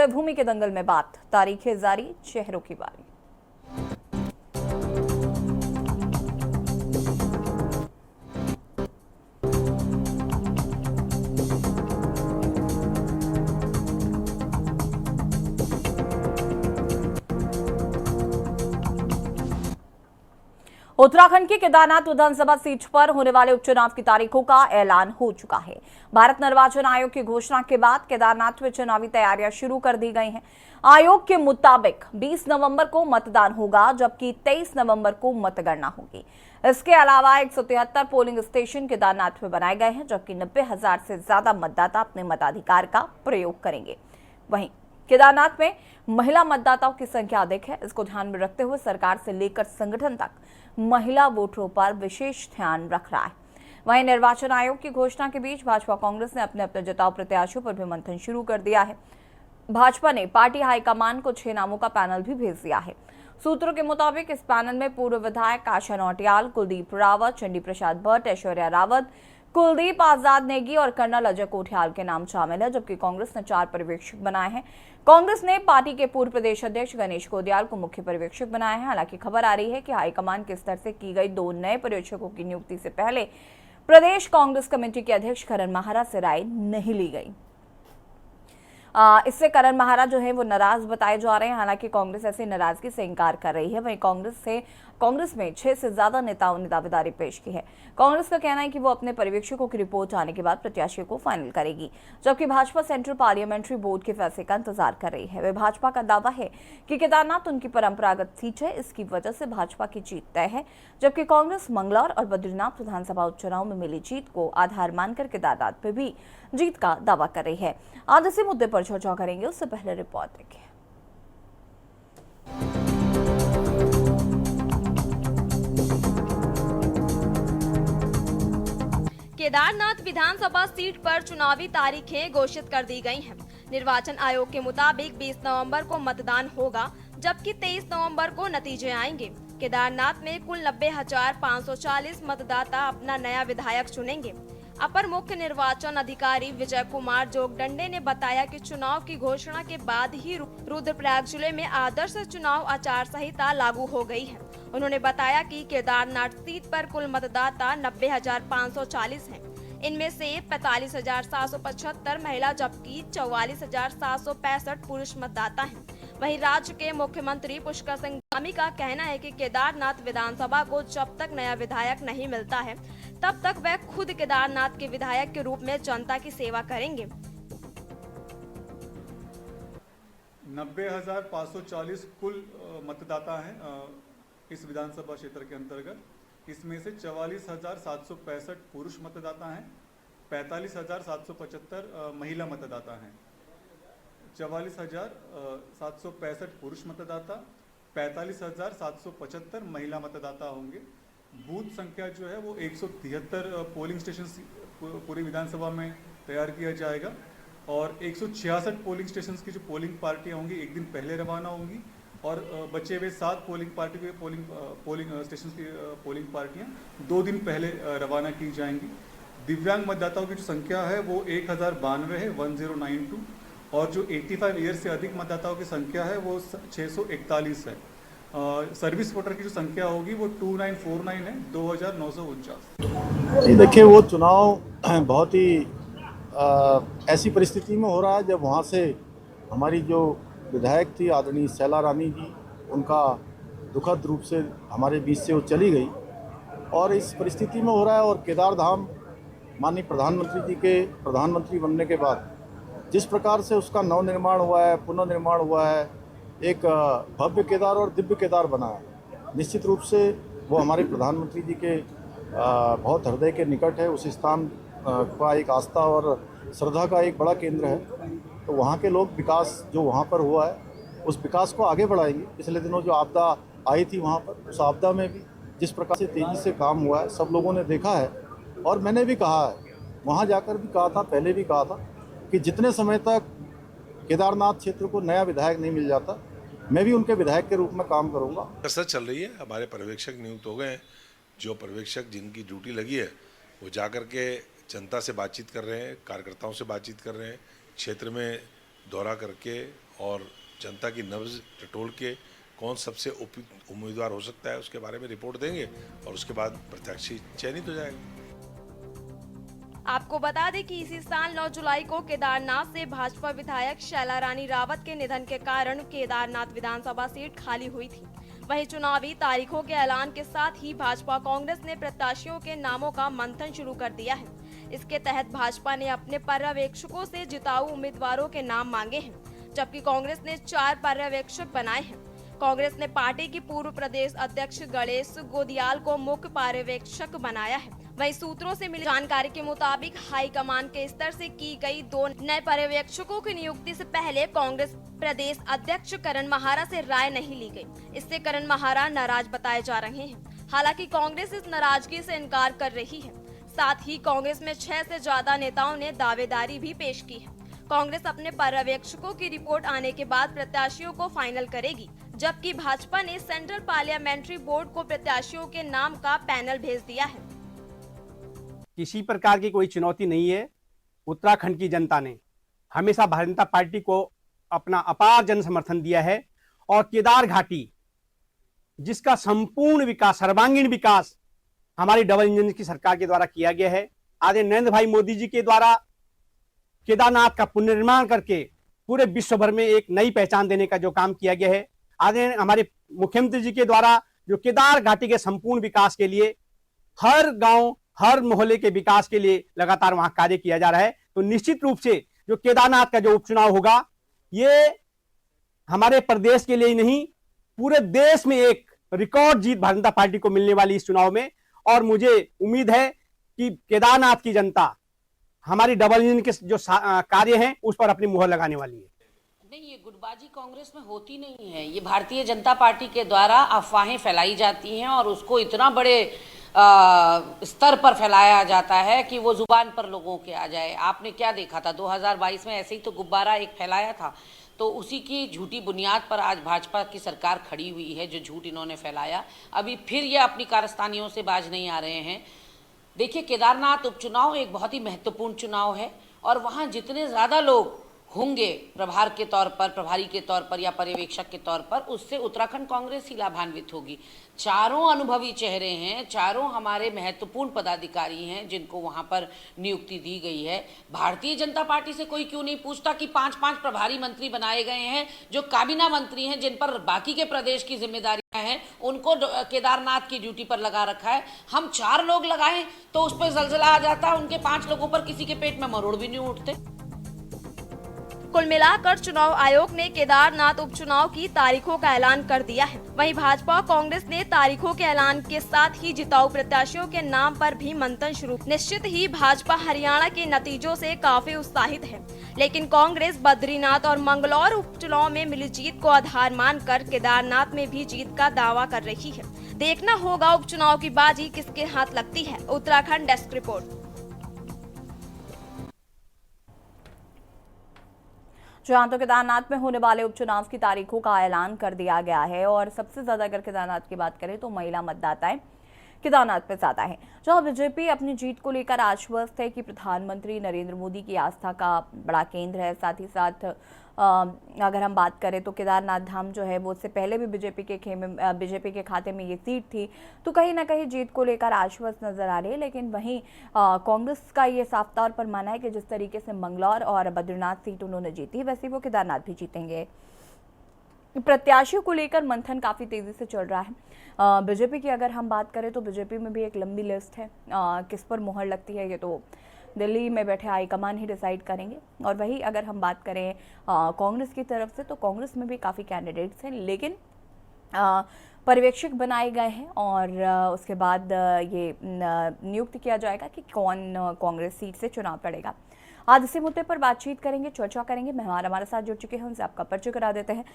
उदय भूमि के दंगल में बात, तारीखें जारी, चेहरों की बारी। उत्तराखंड की केदारनाथ विधानसभा सीट पर होने वाले उपचुनाव की तारीखों का ऐलान हो चुका है। भारत निर्वाचन आयोग की घोषणा के बाद केदारनाथ में चुनावी तैयारियां शुरू कर दी गई हैं। आयोग के मुताबिक 20 नवंबर को मतदान होगा, जबकि 23 नवंबर को मतगणना होगी। इसके अलावा 173 पोलिंग स्टेशन केदारनाथ में बनाए गए हैं, जबकि 90,000 से ज्यादा मतदाता अपने मताधिकार का प्रयोग करेंगे। वहीं केदारनाथ में महिला मतदाताओं की संख्या अधिक है। इसको ध्यान में रखते हुए सरकार से लेकर संगठन तक महिला वोटरों पर विशेष ध्यान रख रहा है। वहीं निर्वाचन आयोग की घोषणा के बीच भाजपा कांग्रेस ने अपने अपने जिताऊ प्रत्याशियों पर भी मंथन शुरू कर दिया है। भाजपा ने पार्टी हाईकमान को 6 नामों का पैनल भी भेज दिया है। सूत्रों के मुताबिक इस पैनल में पूर्व विधायक आशा नौटियाल, कुलदीप रावत, चंडी प्रसाद भट्ट, ऐश्वर्या रावत, कुलदीप आजाद नेगी और कर्नल अजय कोठियाल के नाम शामिल है, जबकि कांग्रेस ने 4 पर्यवेक्षक बनाए हैं। कांग्रेस ने पार्टी के पूर्व प्रदेश अध्यक्ष गणेश गोदियाल को मुख्य पर्यवेक्षक बनाया है। हालांकि खबर आ रही है कि हाईकमान के स्तर से की गई 2 नए पर्यवेक्षकों की नियुक्ति से पहले प्रदेश कांग्रेस कमेटी के अध्यक्ष करण माहरा से राय नहीं ली गई। इससे करण माहरा जो है वो नाराज बताए जा रहे हैं। हालांकि कांग्रेस ऐसी नाराजगी से इंकार कर रही है। वहीं कांग्रेस में 6 से ज्यादा नेताओं ने दावेदारी पेश की है। कांग्रेस का कहना है कि वो अपने पर्यवेक्षकों की रिपोर्ट आने के बाद प्रत्याशियों को फाइनल करेगी, जबकि भाजपा सेंट्रल पार्लियामेंट्री बोर्ड के फैसले का इंतजार कर रही है। वे भाजपा का दावा है कि केदारनाथ उनकी परंपरागत सीट है, इसकी वजह से भाजपा की जीत तय है, जबकि कांग्रेस मंगलौर और बद्रीनाथ विधानसभा उपचुनाव में मिली जीत को आधार मानकर केदारनाथ में भी जीत का दावा कर रही है। आज इसी मुद्दे पर चर्चा करेंगे, उससे पहले रिपोर्ट देखिए। केदारनाथ विधानसभा सीट पर चुनावी तारीखें घोषित कर दी गई हैं। निर्वाचन आयोग के मुताबिक 20 नवंबर को मतदान होगा, जबकि 23 नवंबर को नतीजे आएंगे। केदारनाथ में कुल 90,540 मतदाता अपना नया विधायक चुनेंगे। अपर मुख्य निर्वाचन अधिकारी विजय कुमार जोगदंडे ने बताया कि चुनाव की घोषणा के बाद ही रुद्रप्रयाग जिले में आदर्श चुनाव आचार संहिता लागू हो गई है। उन्होंने बताया कि केदारनाथ सीट पर कुल मतदाता 90,540 हैं। इनमें से 45,775 महिला जबकि 44,765 पुरुष मतदाता हैं। वहीं राज्य के मुख्यमंत्री पुष्कर सिंह धामी का कहना है कि केदारनाथ विधानसभा को जब तक नया विधायक नहीं मिलता है, तब तक वह खुद केदारनाथ के विधायक के रूप में जनता की सेवा करेंगे। 90,540 कुल मतदाता हैं इस विधानसभा क्षेत्र के अंतर्गत। इसमें से 44,765 पुरुष मतदाता हैं, 45,775 महिला मतदाता हैं। 44,765 पुरुष मतदाता, 45,775 महिला मतदाता होंगे। बूथ संख्या जो है वो 173 पोलिंग स्टेशन पूरी विधानसभा में तैयार किया जाएगा और 166 पोलिंग स्टेशन की जो पोलिंग पार्टियां होंगी एक दिन पहले रवाना होंगी और बचे हुए 7 पोलिंग स्टेशन की पोलिंग पार्टियां 2 दिन पहले रवाना की जाएंगी। दिव्यांग मतदाताओं की जो संख्या है वो 1092 है, 1092, और जो 85 ईयर से अधिक मतदाताओं की संख्या है वो 641 है। सर्विस वोटर की जो संख्या होगी वो 2949 है, 2949। देखिए, वो चुनाव बहुत ही ऐसी परिस्थिति में हो रहा है जब वहाँ से हमारी जो विधायक थी आदरणीय शैला रानी जी, उनका दुखद रूप से हमारे बीच से वो चली गई और इस परिस्थिति में हो रहा है। और केदार धाम माननीय प्रधानमंत्री जी के प्रधानमंत्री बनने के बाद जिस प्रकार से उसका नवनिर्माण हुआ है, पुनर्निर्माण हुआ है, एक भव्य केदार और दिव्य केदार बना है, निश्चित रूप से वो हमारे प्रधानमंत्री जी के बहुत हृदय के निकट है। उस स्थान का एक आस्था और श्रद्धा का एक बड़ा केंद्र है। तो वहाँ के लोग विकास जो वहाँ पर हुआ है उस विकास को आगे बढ़ाएंगे। पिछले दिनों जो आपदा आई थी वहाँ पर, उस आपदा में भी जिस प्रकार से तेज़ी से काम हुआ है सब लोगों ने देखा है। और मैंने भी कहा है, वहाँ जाकर भी कहा था, पहले भी कहा था कि जितने समय तक केदारनाथ क्षेत्र को नया विधायक नहीं मिल जाता, मैं भी उनके विधायक के रूप में काम करूँगा। कसरत चल रही है, हमारे पर्यवेक्षक नियुक्त हो गए हैं। जो पर्यवेक्षक जिनकी ड्यूटी लगी है वो जाकर के जनता से बातचीत कर रहे हैं, कार्यकर्ताओं से बातचीत कर रहे हैं, क्षेत्र में दौरा करके और जनता की नब्ज टटोल के कौन सबसे उपयुक्त उम्मीदवार हो सकता है उसके बारे में रिपोर्ट देंगे और उसके बाद प्रत्याशी चयनित हो जाएगा। आपको बता दें कि इसी साल 9 जुलाई को केदारनाथ से भाजपा विधायक शैला रानी रावत के निधन के कारण केदारनाथ विधानसभा सीट खाली हुई थी। वहीं चुनावी तारीखों के ऐलान के साथ ही भाजपा कांग्रेस ने प्रत्याशियों के नामों का मंथन शुरू कर दिया है। इसके तहत भाजपा ने अपने पर्यवेक्षकों से जिताऊ उम्मीदवारों के नाम मांगे हैं, जबकि कांग्रेस ने 4 पर्यवेक्षक बनाए हैं। कांग्रेस ने पार्टी की पूर्व प्रदेश अध्यक्ष गणेश गोदियाल को मुख्य पर्यवेक्षक बनाया है। वहीं सूत्रों से मिली जानकारी के मुताबिक हाईकमान के स्तर से की गई 2 नए पर्यवेक्षकों की नियुक्ति से पहले कांग्रेस प्रदेश अध्यक्ष करण महारा से राय नहीं ली गई। इससे करण महारा नाराज बताए जा रहे हैं। हालांकि कांग्रेस इस नाराजगी से इनकार कर रही है। साथ ही कांग्रेस में 6 से ज्यादा नेताओं ने दावेदारी भी पेश की है। कांग्रेस अपने पर्यवेक्षकों की रिपोर्ट आने के बाद प्रत्याशियों को फाइनल करेगी, जबकि भाजपा ने सेंट्रल पार्लियामेंट्री बोर्ड को प्रत्याशियों के नाम का पैनल भेज दिया है। किसी प्रकार की कोई चुनौती नहीं है। उत्तराखंड की जनता ने हमेशा भारतीय जनता पार्टी को अपना अपार जन समर्थन दिया है और केदार घाटी जिसका संपूर्ण विकास, सर्वांगीण विकास हमारी डबल इंजन की सरकार के द्वारा किया गया है। आदरणीय नरेंद्र भाई मोदी जी के द्वारा केदारनाथ का पुनर्निर्माण करके पूरे विश्व भर में एक नई पहचान देने का जो काम किया गया है, आदरणीय हमारे मुख्यमंत्री जी के द्वारा जो केदार घाटी के संपूर्ण विकास के लिए हर गांव, हर मोहल्ले के विकास के लिए लगातार वहां कार्य किया जा रहा है। तो निश्चित रूप से जो केदारनाथ का जो उपचुनाव होगा, ये हमारे प्रदेश के लिए ही नहीं, पूरे देश में एक रिकॉर्ड जीत भारतीय जनता पार्टी को मिलने वाली इस चुनाव में। और मुझे उम्मीद है कि केदारनाथ की जनता हमारी डबल इंजन के जो कार्य हैं उस पर अपनी मुहर लगाने वाली है। नहीं, ये गुटबाजी कांग्रेस में होती नहीं है। ये भारतीय जनता पार्टी के द्वारा अफवाहें फैलाई जाती हैं और उसको इतना बड़े स्तर पर फैलाया जाता है कि वो जुबान पर लोगों के आ जाए। आपने क्या देखा था 2022 में, ऐसे ही तो गुब्बारा एक फैलाया था, तो उसी की झूठी बुनियाद पर आज भाजपा की सरकार खड़ी हुई है। जो झूठ इन्होंने फैलाया, अभी फिर ये अपनी कारस्तानियों से बाज नहीं आ रहे हैं। देखिए, केदारनाथ उपचुनाव एक बहुत ही महत्वपूर्ण चुनाव है और वहाँ जितने ज़्यादा लोग होंगे प्रभारी के तौर पर या पर्यवेक्षक के तौर पर, उससे उत्तराखंड कांग्रेस ही लाभान्वित होगी। चारों अनुभवी चेहरे हैं, चारों हमारे महत्वपूर्ण पदाधिकारी हैं जिनको वहां पर नियुक्ति दी गई है। भारतीय जनता पार्टी से कोई क्यों नहीं पूछता कि 5-5 प्रभारी मंत्री बनाए गए हैं, जो काबीना मंत्री हैं, जिन पर बाकी के प्रदेश की जिम्मेदारियां हैं, उनको केदारनाथ की ड्यूटी पर लगा रखा है। हम 4 लोग लगाएं तो उस पर जलजला आ जाता, उनके 5 लोगों पर किसी के पेट में मरोड़ भी नहीं उठते। कुल मिलाकर चुनाव आयोग ने केदारनाथ उपचुनाव की तारीखों का ऐलान कर दिया है। वहीं भाजपा कांग्रेस ने तारीखों के ऐलान के साथ ही जिताऊ प्रत्याशियों के नाम पर भी मंथन शुरू। निश्चित ही भाजपा हरियाणा के नतीजों से काफी उत्साहित है, लेकिन कांग्रेस बद्रीनाथ और मंगलौर उपचुनाव में मिली जीत को आधार मानकर केदारनाथ में भी जीत का दावा कर रही है। देखना होगा उपचुनाव की बाजी किसके हाथ लगती है। Uttarakhand desk report. जहां तो केदारनाथ में होने वाले उपचुनाव की तारीखों का ऐलान कर दिया गया है और सबसे ज्यादा अगर केदारनाथ की बात करें तो महिला मतदाताएं केदारनाथ में ज्यादा है। जहां बीजेपी अपनी जीत को लेकर आश्वस्त है कि प्रधानमंत्री नरेंद्र मोदी की आस्था का बड़ा केंद्र है। साथ ही साथ अगर हम बात करें तो केदारनाथ धाम जो है वो उससे पहले भी बीजेपी के खाते में ये सीट थी, तो कहीं ना कहीं जीत को लेकर आश्वस्त नजर आ रही है। लेकिन वहीं कांग्रेस का ये साफ तौर पर मानना है कि जिस तरीके से मंगलौर और बद्रीनाथ सीट उन्होंने जीती, वैसे वो केदारनाथ भी जीतेंगे। प्रत्याशियों को लेकर मंथन काफ़ी तेज़ी से चल रहा है। बीजेपी की अगर हम बात करें तो बीजेपी में भी एक लंबी लिस्ट है। किस पर मोहर लगती है ये तो दिल्ली में बैठे हाईकमान ही डिसाइड करेंगे। और वही अगर हम बात करें कांग्रेस की तरफ से तो कांग्रेस में भी काफ़ी कैंडिडेट्स हैं, लेकिन पर्यवेक्षक बनाए गए हैं और उसके बाद ये नियुक्त किया जाएगा कि कौन कांग्रेस सीट से चुनाव लड़ेगा। आज इसी मुद्दे पर बातचीत करेंगे, चर्चा करेंगे। मेहमान हमारे साथ जुड़ चुके हैं, उनसे आपका परिचय करा देते हैं।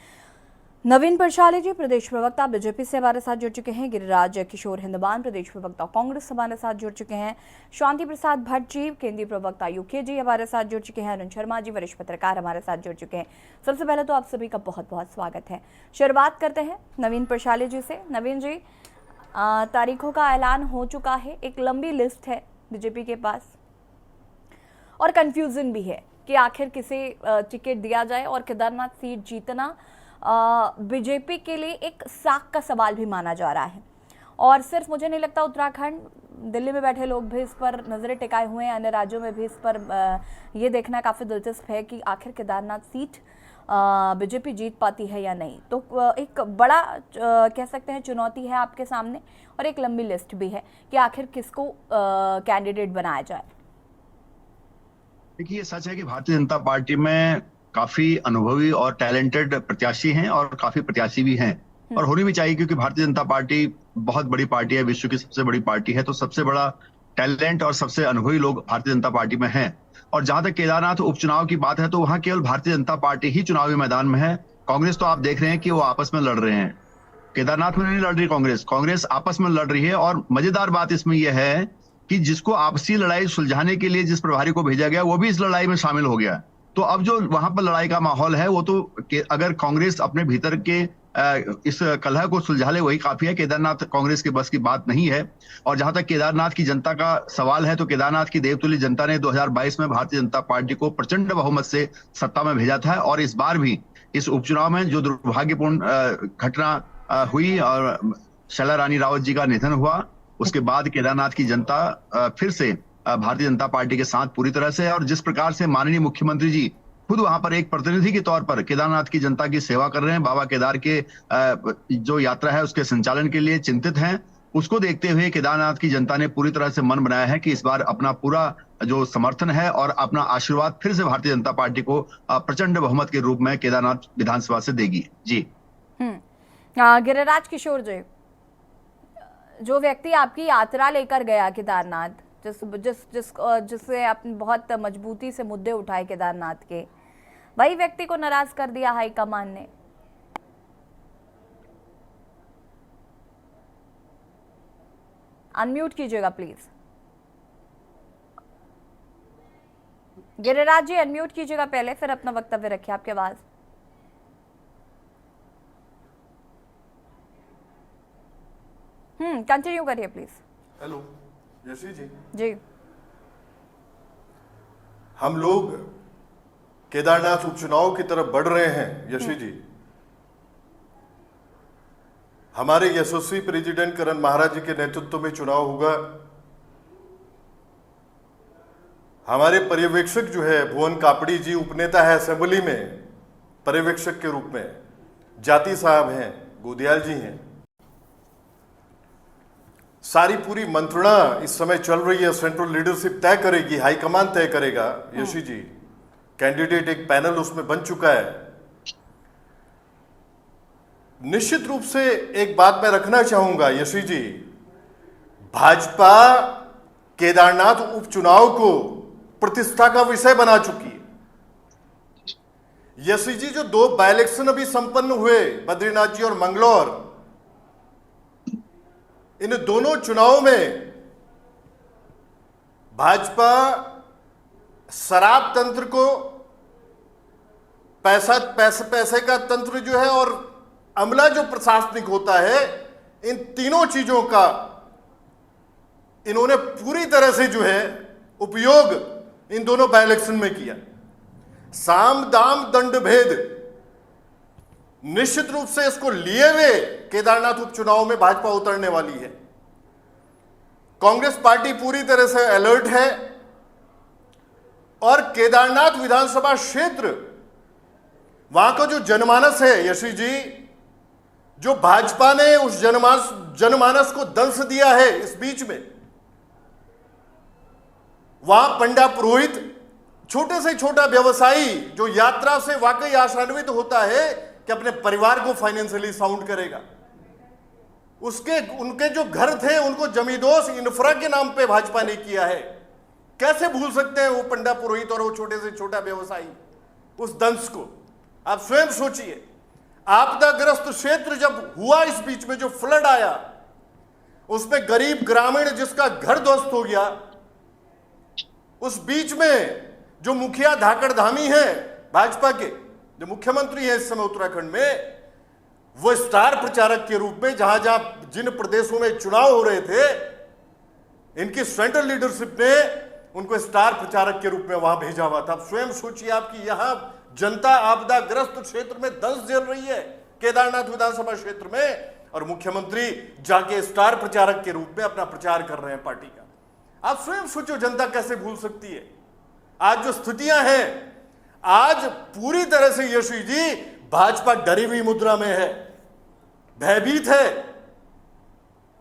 नवीन परशाली जी प्रदेश प्रवक्ता बीजेपी से हमारे साथ जुड़ चुके हैं। गिरिराज किशोर हिंदवान प्रदेश प्रवक्ता कांग्रेस हमारे साथ जुड़ चुके हैं। शांति प्रसाद भट्ट जी केंद्रीय प्रवक्ता यूके जी हमारे साथ जुड़ चुके हैं। अरुण शर्मा जी वरिष्ठ पत्रकार हमारे साथ जुड़ चुके हैं। सबसे पहले तो आप सभी का बहुत बहुत स्वागत है। शुरुआत करते हैं नवीन परशाली जी से। नवीन जी, तारीखों का ऐलान हो चुका है, एक लंबी लिस्ट है बीजेपी के पास और कंफ्यूजन भी है कि आखिर किसे टिकट दिया जाए, और केदारनाथ सीट जीतना बीजेपी के लिए एक साख का सवाल भी माना जा रहा है। और सिर्फ मुझे नहीं लगता उत्तराखंड, दिल्ली में बैठे लोग भी इस पर नज़रें टिकाए हुए हैं, अन्य राज्यों में भी इस पर ये देखना काफ़ी दिलचस्प है कि आखिर केदारनाथ सीट बीजेपी जीत पाती है या नहीं। तो एक बड़ा कह सकते हैं चुनौती है आपके सामने, और एक लंबी लिस्ट भी है कि आखिर किसको कैंडिडेट बनाया जाए। देखिए, सच है कि भारतीय जनता पार्टी में काफी अनुभवी और टैलेंटेड प्रत्याशी हैं और काफी प्रत्याशी भी हैं, और होनी भी चाहिए, क्योंकि भारतीय जनता पार्टी बहुत बड़ी पार्टी है, विश्व की सबसे बड़ी पार्टी है, तो सबसे बड़ा टैलेंट और सबसे अनुभवी लोग भारतीय जनता पार्टी में हैं। और जहां तक केदारनाथ उपचुनाव की बात है, तो वहां केवल भारतीय जनता पार्टी ही चुनावी मैदान में है। कांग्रेस तो आप देख रहे हैं कि वो आपस में लड़ रहे हैं। केदारनाथ में नहीं लड़ रही कांग्रेस आपस में लड़ रही है। और मजेदार बात इसमें यह है कि जिसको आपसी लड़ाई सुलझाने के लिए जिस प्रभारी को भेजा गया, वो भी इस लड़ाई में शामिल हो गया। तो अब जो वहां पर लड़ाई का माहौल है, वो तो अगर कांग्रेस अपने भीतर के इस कलह को सुलझा ले वही काफी है। केदारनाथ कांग्रेस के बस की बात नहीं है। और जहां तक केदारनाथ की जनता का सवाल है, तो केदारनाथ की देवतुल्य जनता ने 2022 में भारतीय जनता पार्टी को प्रचंड बहुमत से सत्ता में भेजा था। और इस बार भी इस उपचुनाव में जो दुर्भाग्यपूर्ण घटना हुई और शैला रानी रावत जी का निधन हुआ, उसके बाद केदारनाथ की जनता फिर से भारतीय जनता पार्टी के साथ पूरी तरह से है। और जिस प्रकार से माननीय मुख्यमंत्री जी खुद वहां पर एक प्रतिनिधि के तौर पर केदारनाथ की जनता की सेवा कर रहे हैं, बाबा केदार के जो यात्रा है उसके संचालन के लिए चिंतित हैं, उसको देखते हुए केदारनाथ की जनता ने पूरी तरह से मन बनाया है कि इस बार अपना पूरा जो समर्थन है और अपना आशीर्वाद फिर से भारतीय जनता पार्टी को प्रचंड बहुमत के रूप में केदारनाथ विधानसभा से देगी। जी गिरिराज किशोर जी, जो व्यक्ति आपकी यात्रा लेकर गया केदारनाथ, जिससे आपने बहुत मजबूती से मुद्दे उठाए केदारनाथ के, वही व्यक्ति को नाराज कर दिया हाईकमान ने। अनम्यूट कीजिएगा प्लीज। गिरिराज जी अनम्यूट कीजिएगा पहले, फिर अपना वक्तव्य रखिए। आपकी आवाज कंटिन्यू करिए प्लीज। हेलो यशी जी। जी, हम लोग केदारनाथ उपचुनाव की तरफ बढ़ रहे हैं यशी जी। हमारे यशस्वी प्रेसिडेंट करण महाराज जी के नेतृत्व में चुनाव होगा। हमारे पर्यवेक्षक जो है भुवन कापड़ी जी, उपनेता है असेंबली में पर्यवेक्षक के रूप में, जाति साहब हैं, गोदियाल जी हैं। सारी पूरी मंत्रणा इस समय चल रही है। सेंट्रल लीडरशिप तय करेगी, हाईकमान तय करेगा यशी जी। कैंडिडेट एक पैनल उसमें बन चुका है। निश्चित रूप से एक बात मैं रखना चाहूंगा यशी जी, भाजपा केदारनाथ उपचुनाव को प्रतिष्ठा का विषय बना चुकी है। यशी जी, जो 2 बाय इलेक्शन अभी संपन्न हुए, बद्रीनाथ जी और मंगलौर, इन दोनों चुनावों में भाजपा शराब तंत्र को, पैसे का तंत्र जो है और अमला जो प्रशासनिक होता है, इन तीनों चीजों का इन्होंने पूरी तरह से जो है उपयोग इन दोनों बाय इलेक्शन में किया। साम दाम दंड भेद, निश्चित रूप से इसको लिए हुए केदारनाथ उपचुनाव में भाजपा उतरने वाली है। कांग्रेस पार्टी पूरी तरह से अलर्ट है और केदारनाथ विधानसभा क्षेत्र, वहां का जो जनमानस है यशी जी, जो भाजपा ने उस जनमानस को दंश दिया है इस बीच में, वहां पंडा पुरोहित, छोटे से छोटा व्यवसायी जो यात्रा से वाकई आशान्वित होता है कि अपने परिवार को फाइनेंशियली साउंड करेगा, उनके जो घर थे उनको जमींदोज इंफ्रा के नाम पे भाजपा ने किया है। कैसे भूल सकते हैं वो पंडा पुरोहित और वो छोटे से छोटा व्यवसायी उस दंश को? आप स्वयं सोचिए, आपदाग्रस्त क्षेत्र जब हुआ, इस बीच में जो फ्लड आया, उसमें गरीब ग्रामीण जिसका घर ध्वस्त हो गया, उस बीच में जो मुखिया धाकड़ धामी है भाजपा के, जो मुख्यमंत्री है इस समय उत्तराखंड में, वो स्टार प्रचारक के रूप में जहां जहां जिन प्रदेशों में चुनाव हो रहे थे, इनकी सेंट्रल लीडरशिप ने उनको स्टार प्रचारक के रूप में वहां भेजा हुआ था। आप स्वयं सोचिए, आपकी यहां जनता आपदाग्रस्त क्षेत्र में दंश झेल रही है, केदारनाथ विधानसभा क्षेत्र में, और मुख्यमंत्री जाके स्टार प्रचारक के रूप में अपना प्रचार कर रहे हैं पार्टी का। आप स्वयं सोचो, जनता कैसे भूल सकती है। आज जो स्थितियां हैं, आज पूरी तरह से यशवी जी भाजपा डरी हुई मुद्रा में है, भयभीत है।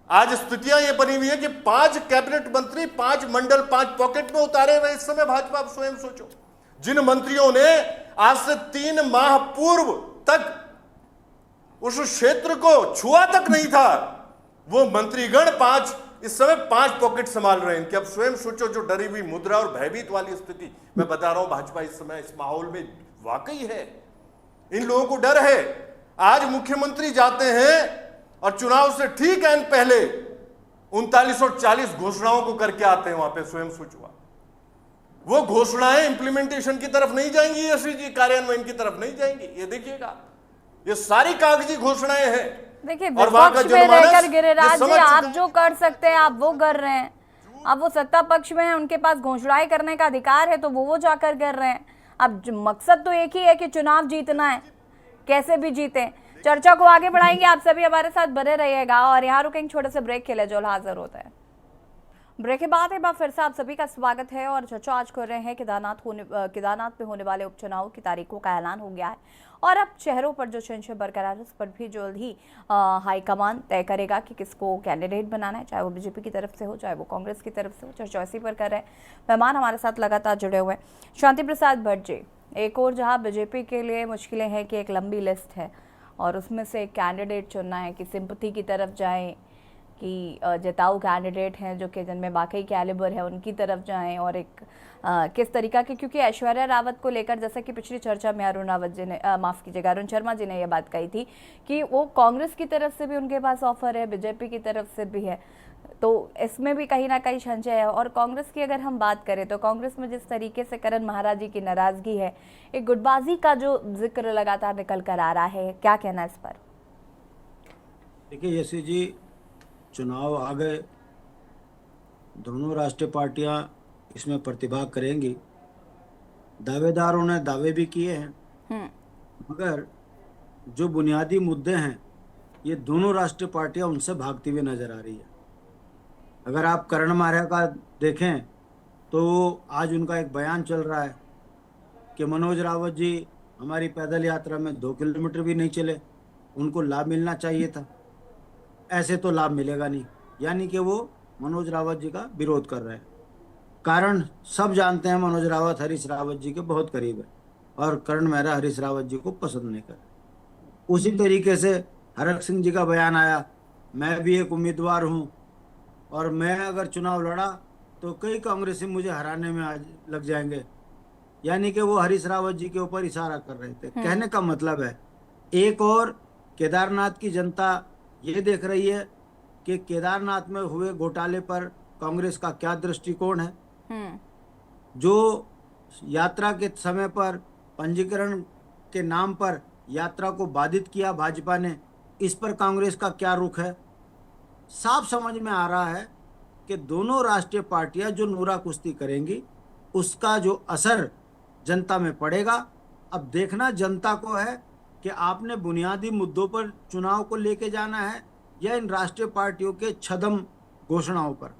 आज स्थितियां ये बनी हुई है कि 5 कैबिनेट मंत्री 5 मंडल 5 पॉकेट में उतारे हुए इस समय भाजपा। आप स्वयं सोचो, जिन मंत्रियों ने आज से 3 माह पूर्व तक उस क्षेत्र को छुआ तक नहीं था, वो मंत्रीगण 5 इस समय 5 पॉकेट संभाल रहे हैं। कि अब स्वयं सोचो, जो डरी हुई मुद्रा और भयभीत वाली स्थिति मैं बता रहा हूं, भाजपा इस समय इस माहौल में वाकई है। इन लोगों को डर है। आज मुख्यमंत्री जाते हैं और चुनाव से ठीक है पहले 3940 घोषणाओं को करके आते हैं वहां पे। स्वयं सोचो, वो घोषणाएं इंप्लीमेंटेशन की तरफ नहीं जाएंगी, यशवी जी कार्यान्वयन की तरफ नहीं जाएंगी। ये देखिएगा, ये सारी कागजी घोषणाएं हैं। देखिए, विपक्ष में रहकर गिरिराज जी आप जो कर सकते हैं आप वो कर रहे हैं। अब वो सत्ता पक्ष में है, उनके पास घोषणाएं करने का अधिकार है, तो वो जाकर कर रहे हैं। अब मकसद तो एक ही है कि चुनाव जीतना है, कैसे भी जीते। चर्चा को आगे बढ़ाएंगे, आप सभी हमारे साथ बने रहिएगा। और यहाँ रुकेंगे छोटे से ब्रेक के लिए, जो हाजिर होता है। ब्रेक के बाद एक बार फिर से आप सभी का स्वागत है। और चर्चा आज कर रहे हैं केदारनाथ में होने वाले उपचुनाव की तारीखों का ऐलान हो गया है, और अब चेहरों पर जो संशय बरकरार है उस पर भी जल्द ही हाईकमान तय करेगा कि किसको कैंडिडेट बनाना है, चाहे वो बीजेपी की तरफ से हो, चाहे वो कांग्रेस की तरफ से हो। चर्चा इसी पर कर रहे हैं। मेहमान हमारे साथ लगातार जुड़े हुए हैं। शांति प्रसाद भट्ट जी, एक और जहाँ बीजेपी के लिए मुश्किलें हैं कि एक लंबी लिस्ट है और उसमें से एक कैंडिडेट चुनना है कि सिंपैथी की तरफ जाएं, कि जताऊ कैंडिडेट हैं जो कि जिनमें वाकई कैलिबर है उनकी तरफ जाएं, और एक किस तरीका की, क्योंकि ऐश्वर्या रावत को लेकर जैसा कि पिछली चर्चा में अरुण रावत जी ने अरुण शर्मा जी ने यह बात कही थी कि वो कांग्रेस की तरफ से भी उनके पास ऑफर है, बीजेपी की तरफ से भी है, तो इसमें भी कहीं ना कहीं संशय है। और कांग्रेस की अगर हम बात करें तो कांग्रेस में जिस तरीके से करण महाराज जी की नाराजगी है, एक गुटबाजी का जो जिक्र लगातार निकल कर आ रहा है, क्या कहना है इस पर? देखिए यशवी जी, चुनाव आ गए, दोनों राष्ट्रीय पार्टियां इसमें प्रतिभाग करेंगी। दावेदारों ने दावे भी किए हैं, मगर जो बुनियादी मुद्दे हैं ये दोनों राष्ट्रीय पार्टियां उनसे भागती हुई नजर आ रही है। अगर आप करण मारिया का देखें तो आज उनका एक बयान चल रहा है कि मनोज रावत जी हमारी पैदल यात्रा में 2 किलोमीटर भी नहीं चले, उनको लाभ मिलना चाहिए था, ऐसे तो लाभ मिलेगा नहीं। यानी कि वो मनोज रावत जी का विरोध कर रहे हैं। कारण सब जानते हैं, मनोज रावत हरीश रावत जी के बहुत करीब है और करण मेहरा हरीश रावत जी को पसंद नहीं कर। उसी तरीके से हरक सिंह जी का बयान आया, मैं भी एक उम्मीदवार हूँ और मैं अगर चुनाव लड़ा तो कई कांग्रेसी मुझे हराने में आज लग जाएंगे। यानी कि वो हरीश रावत जी के ऊपर इशारा कर रहे थे। कहने का मतलब है, एक और केदारनाथ की जनता ये देख रही है कि केदारनाथ में हुए घोटाले पर कांग्रेस का क्या दृष्टिकोण है। जो यात्रा के समय पर पंजीकरण के नाम पर यात्रा को बाधित किया भाजपा ने, इस पर कांग्रेस का क्या रुख है। साफ समझ में आ रहा है कि दोनों राष्ट्रीय पार्टियां जो नूरा कुश्ती करेंगी उसका जो असर जनता में पड़ेगा। अब देखना जनता को है कि आपने बुनियादी मुद्दों पर चुनाव को लेके जाना है या इन राष्ट्रीय पार्टियों के छदम घोषणाओं पर।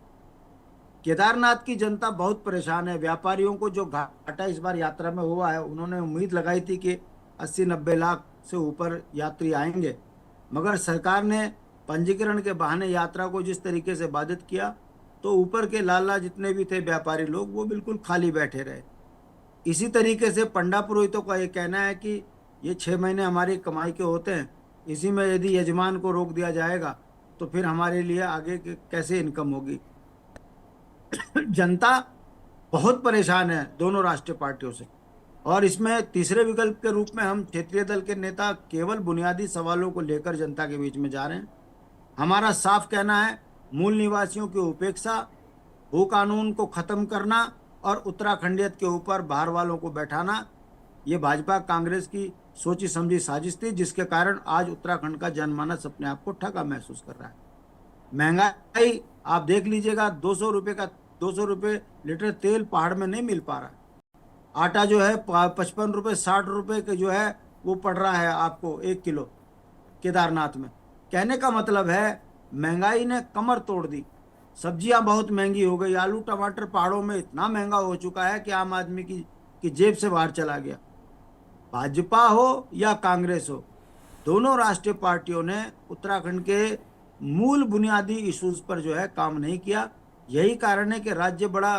केदारनाथ की जनता बहुत परेशान है। व्यापारियों को जो घाटा इस बार यात्रा में हुआ है, उन्होंने उम्मीद लगाई थी कि 80-90 लाख से ऊपर यात्री आएंगे, मगर सरकार ने पंजीकरण के बहाने यात्रा को जिस तरीके से बाधित किया तो ऊपर के लाला जितने भी थे व्यापारी लोग वो बिल्कुल खाली बैठे रहे। इसी तरीके से पंडा पुरोहितों का ये कहना है कि ये 6 महीने हमारी कमाई के होते हैं, इसी में यदि यजमान को रोक दिया जाएगा तो फिर हमारे लिए आगे कैसे इनकम होगी। जनता बहुत परेशान है दोनों राष्ट्रीय पार्टियों से। और इसमें तीसरे विकल्प के रूप में हम क्षेत्रीय दल के नेता केवल बुनियादी सवालों को लेकर जनता के बीच में जा रहे हैं। हमारा साफ कहना है, मूल निवासियों की उपेक्षा, भू कानून को खत्म करना और उत्तराखंडियत के ऊपर बाहर वालों को बैठाना, ये भाजपा कांग्रेस की सोची समझी साजिश थी, जिसके कारण आज उत्तराखंड का जनमानस अपने आप को ठगा महसूस कर रहा है। महंगाई आप देख लीजिएगा, 200 रुपये का 200 रुपये लीटर तेल पहाड़ में नहीं मिल पा रहा। आटा जो है 55 रुपये 60 रुपये के जो है वो पड़ रहा है आपको 1 किलो केदारनाथ में। कहने का मतलब है महंगाई ने कमर तोड़ दी। सब्जियां बहुत महंगी हो गई, आलू टमाटर पहाड़ों में इतना महंगा हो चुका है कि आम आदमी की जेब से बाहर चला गया। भाजपा हो या कांग्रेस हो, दोनों राष्ट्रीय पार्टियों ने उत्तराखंड के मूल बुनियादी इश्यूज पर जो है काम नहीं किया। यही कारण है कि राज्य बड़ा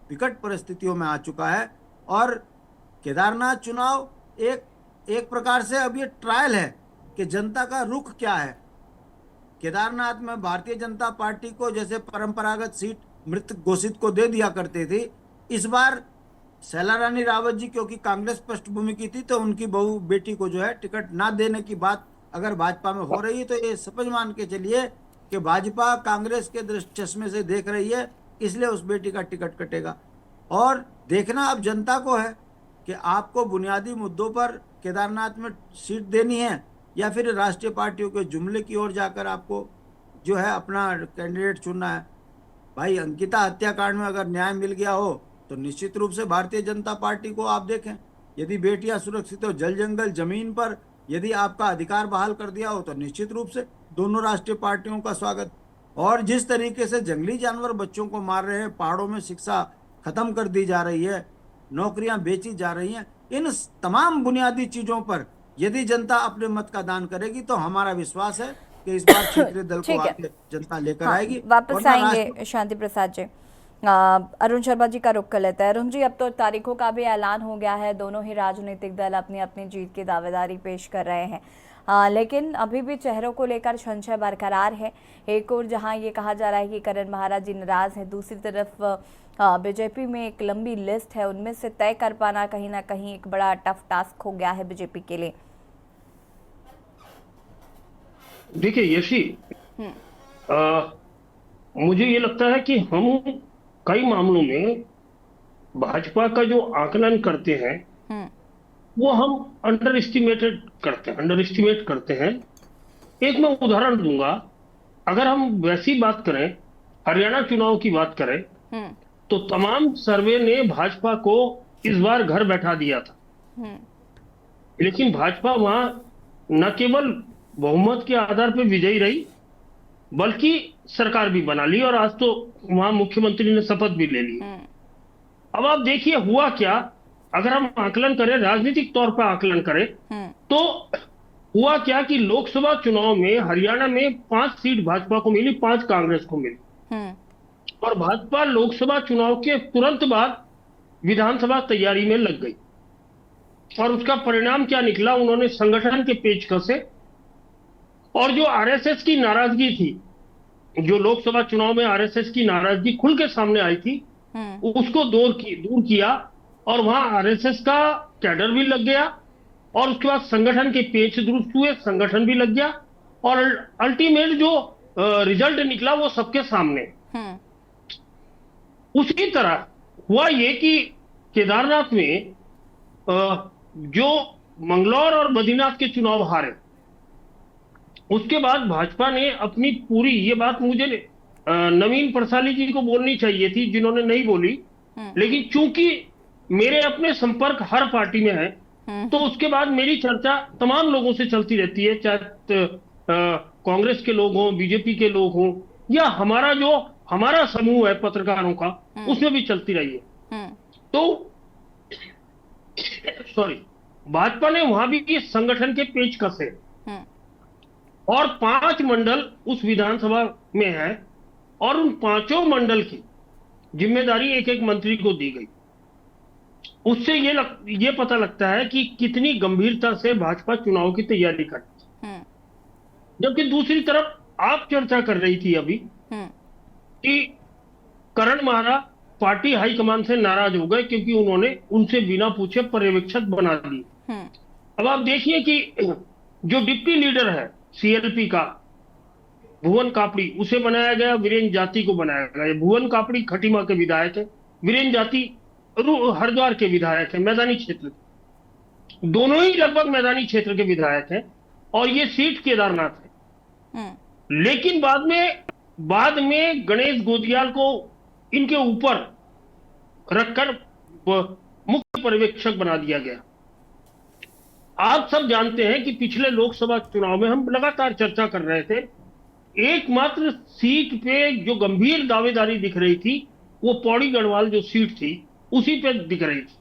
विकट परिस्थितियों में आ चुका है। और केदारनाथ चुनाव एक प्रकार से अब ये ट्रायल है कि जनता का रुख क्या है। केदारनाथ में भारतीय जनता पार्टी को जैसे परंपरागत सीट मृत घोषित को दे दिया करते थे, इस बार शैला रानी रावत जी क्योंकि कांग्रेस पृष्ठभूमि की थी तो उनकी बहू बेटी को जो है टिकट ना देने की बात अगर भाजपा में हो रही है तो ये समझ मान के चलिए कि भाजपा कांग्रेस के दृष्टि चश्मे से देख रही है, इसलिए उस बेटी का टिकट कटेगा। और देखना अब जनता को है कि आपको बुनियादी मुद्दों पर केदारनाथ में सीट देनी है या फिर राष्ट्रीय पार्टियों के जुमले की ओर जाकर आपको जो है अपना कैंडिडेट चुनना है। भाई अंकिता हत्याकांड में अगर न्याय मिल गया हो तो निश्चित रूप से भारतीय जनता पार्टी को आप देखें, यदि बेटियां सुरक्षित हो, जल जंगल जमीन पर यदि आपका अधिकार बहाल कर दिया हो तो निश्चित रूप से दोनों राष्ट्रीय पार्टियों का स्वागत। और जिस तरीके से जंगली जानवर बच्चों को मार रहे हैं, पहाड़ों में शिक्षा खत्म कर दी जा रही है, नौकरियां बेची जा रही हैं, इन तमाम बुनियादी चीजों पर यदि जनता अपने मत का दान करेगी तो हमारा विश्वास है कि इस बार क्षेत्रीय दल को आगे जनता लेकर आएगी। वापस आएंगे शांति प्रसाद जी। अरुण शर्मा जी का रुख कर लेते हैं। अरुण जी, अब तो तारीखों का भी ऐलान हो गया है, दोनों ही राजनीतिक दल अपनी अपनी जीत की दावेदारी पेश कर रहे हैं, लेकिन अभी भी चेहरों को लेकर संशय बरकरार है। एक और जहां ये कहा जा रहा है कि करण महाराज जी नाराज हैं, दूसरी तरफ बीजेपी में एक लंबी लिस्ट है, उनमें से तय कर पाना कहीं ना कहीं एक बड़ा टफ टास्क हो गया है बीजेपी के लिए। देखिए यशी, मुझे ये लगता है कि हम कई मामलों में भाजपा का जो आकलन करते हैं वो हम अंडर एस्टिमेट करते हैं। एक मैं उदाहरण दूंगा, अगर हम वैसी बात करें, हरियाणा चुनाव की बात करें तो तमाम सर्वे ने भाजपा को इस बार घर बैठा दिया था, लेकिन भाजपा वहां न केवल बहुमत के आधार पर विजयी रही बल्कि सरकार भी बना ली और आज तो वहां मुख्यमंत्री ने शपथ भी ले ली। अब आप देखिए हुआ क्या, अगर हम आकलन करें, राजनीतिक तौर पर आकलन करें तो हुआ क्या कि लोकसभा चुनाव में हरियाणा में 5 सीट भाजपा को मिली, 5 कांग्रेस को मिली और भाजपा लोकसभा चुनाव के तुरंत बाद विधानसभा तैयारी में लग गई। और उसका परिणाम क्या निकला, उन्होंने संगठन के पेच कसे और जो आरएसएस की नाराजगी थी, जो लोकसभा चुनाव में आरएसएस की नाराजगी खुल के सामने आई थी, उसको दूर किया और वहां आरएसएस का कैडर भी लग गया और उसके बाद संगठन के पेच दुरुस्त हुए, संगठन भी लग गया और अल्टीमेट जो रिजल्ट निकला वो सबके सामने। उसी तरह हुआ ये कि केदारनाथ में जो मंगलौर और बद्रीनाथ के चुनाव हारे, उसके बाद भाजपा ने अपनी पूरी, ये बात मुझे नवीन परसाली जी को बोलनी चाहिए थी जिन्होंने नहीं बोली, लेकिन चूंकि मेरे अपने संपर्क हर पार्टी में है तो उसके बाद मेरी चर्चा तमाम लोगों से चलती रहती है, चाहे कांग्रेस के लोग हों, बीजेपी के लोग हों या हमारा समूह है पत्रकारों का, उसमें भी चलती रही है। तो भाजपा ने वहां भी इस संगठन के पेच कसे और 5 मंडल उस विधानसभा में है और उन 5 मंडल की जिम्मेदारी एक एक मंत्री को दी गई। उससे ये पता लगता है कि कितनी गंभीरता से भाजपा चुनाव की तैयारी करती है। जबकि दूसरी तरफ आप चर्चा कर रही थी अभी कि करण महाराज पार्टी हाईकमान से नाराज हो गए क्योंकि उन्होंने उनसे बिना पूछे पर्यवेक्षक बना दिए। अब आप देखिए कि जो डिप्टी लीडर है सीएलपी का भुवन कापड़ी, उसे बनाया गया, वीरेंद्र जाति को बनाया गया। भुवन कापड़ी खटीमा के विधायक है, वीरेंद्र जाति हरिद्वार के विधायक है, मैदानी क्षेत्र, दोनों ही लगभग मैदानी क्षेत्र के विधायक हैं और ये सीट केदारनाथ है। लेकिन बाद में गणेश गोदियाल को इनके ऊपर रखकर मुख्य पर्यवेक्षक बना दिया गया। आप सब जानते हैं कि पिछले लोकसभा चुनाव में हम लगातार चर्चा कर रहे थे, एकमात्र सीट पे जो गंभीर दावेदारी दिख रही थी वो पौड़ी गढ़वाल जो सीट थी उसी पे दिख रही थी,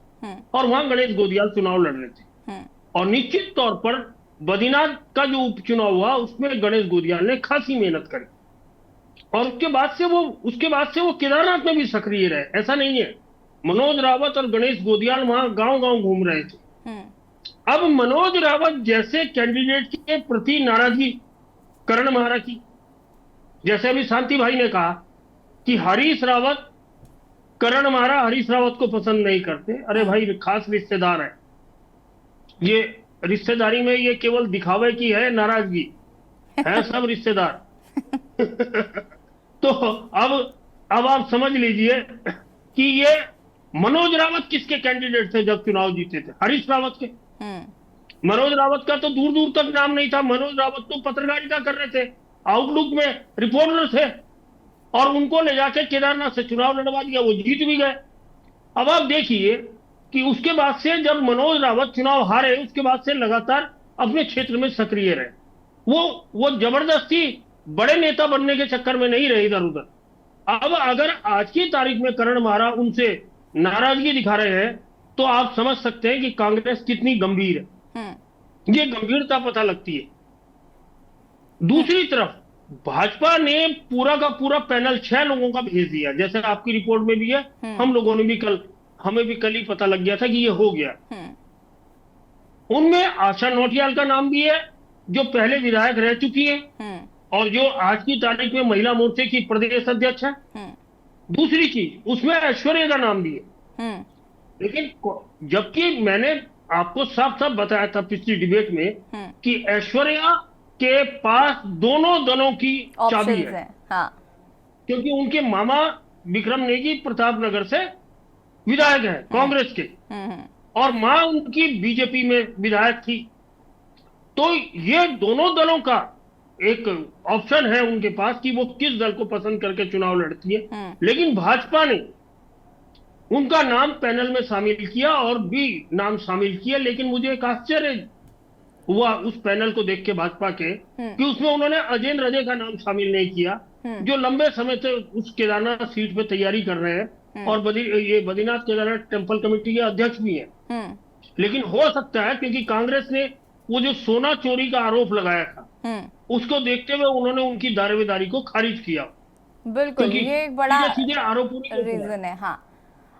और वहां गणेश गोदियाल चुनाव लड़ रहे थे। और निश्चित तौर पर बद्रीनाथ का जो उपचुनाव हुआ उसमें गणेश गोदियाल ने खासी मेहनत करी, और उसके बाद से वो केदारनाथ में भी सक्रिय रहे। ऐसा नहीं है, मनोज रावत और गणेश गोदियाल वहां गांव-गांव घूम रहे थे। अब मनोज रावत जैसे कैंडिडेट के प्रति नाराजगी करण महारा की, जैसे अभी शांति भाई ने कहा कि करण महारा हरीश रावत को पसंद नहीं करते। अरे भाई, खास रिश्तेदार है, ये रिश्तेदारी में ये केवल दिखावे की है नाराजगी है, सब रिश्तेदार। तो अब आप समझ लीजिए कि ये मनोज रावत किसके कैंडिडेट थे जब चुनाव जीते थे? हरीश रावत के। मनोज रावत का तो दूर दूर तक नाम नहीं था। मनोज रावत तो पत्रकारिता कर रहे थे, आउटलुक में रिपोर्टर थे, और उनको ले जाके केदारनाथ से चुनाव लड़वा दिया, वो जीत भी गए। अब आप देखिए कि उसके बाद से जब मनोज रावत चुनाव हारे, उसके बाद से लगातार अपने क्षेत्र में सक्रिय रहे। वो जबरदस्ती बड़े नेता बनने के चक्कर में नहीं रहे इधर उधर। अब अगर आज की तारीख में करण महारा उनसे नाराजगी दिखा रहे हैं तो आप समझ सकते हैं कि कांग्रेस कितनी गंभीर है। ये गंभीरता पता लगती है। दूसरी तरफ भाजपा ने पूरा का पूरा पैनल 6 लोगों का भेज दिया, जैसे आपकी रिपोर्ट में भी है, हम लोगों ने भी हमें भी कल ही पता लग गया था कि ये हो गया। उनमें आशा नौटियाल का नाम भी है, जो पहले विधायक रह चुकी है और जो आज की तारीख में महिला मोर्चे की प्रदेश अध्यक्ष है। दूसरी चीज, उसमें ऐश्वर्या का नाम भी है। लेकिन जबकि मैंने आपको साफ साफ बताया था पिछली डिबेट में कि ऐश्वर्या के पास दोनों दलों की चाबी है। हाँ। क्योंकि उनके मामा विक्रम नेगी प्रतापनगर से विधायक है कांग्रेस के, और मां उनकी बीजेपी में विधायक थी। तो ये दोनों दलों का एक ऑप्शन है उनके पास कि वो किस दल को पसंद करके चुनाव लड़ती है। लेकिन भाजपा ने उनका नाम पैनल में शामिल किया और भी नाम शामिल किया। लेकिन मुझे एक आश्चर्य हुआ उस पैनल को देख के भाजपा के कि उसमें उन्होंने अजेंद्र रजे का नाम शामिल नहीं किया, जो लंबे समय से उस केदारनाथ सीट पे तैयारी कर रहे हैं और ये बद्रीनाथ केदारनाथ टेम्पल कमेटी के अध्यक्ष भी हैं। लेकिन हो सकता है क्योंकि कांग्रेस ने वो जो सोना चोरी का आरोप लगाया था उसको देखते हुए उन्होंने उनकी दावेदारी को खारिज किया। बिल्कुल, ये एक बड़ा आरोप रीजन है। हाँ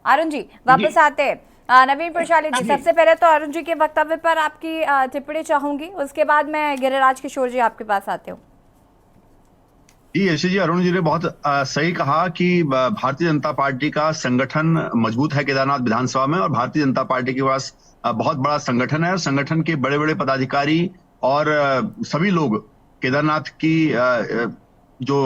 अरुण जी, वापस आते हैं। नवीन प्रशाली जी, सबसे पहले तो अरुण जी के वक्तव्य पर आपकी टिप्पणी चाहूंगी, उसके बाद मैं गिरिराज किशोर जी आपके पास आते हूँ। जी यशी जी, अरुण जी ने बहुत सही कहा कि भारतीय जनता पार्टी का संगठन मजबूत है केदारनाथ विधानसभा में, और भारतीय जनता पार्टी के पास बहुत बड़ा संगठन है, और संगठन के बड़े बड़े पदाधिकारी और सभी लोग केदारनाथ की जो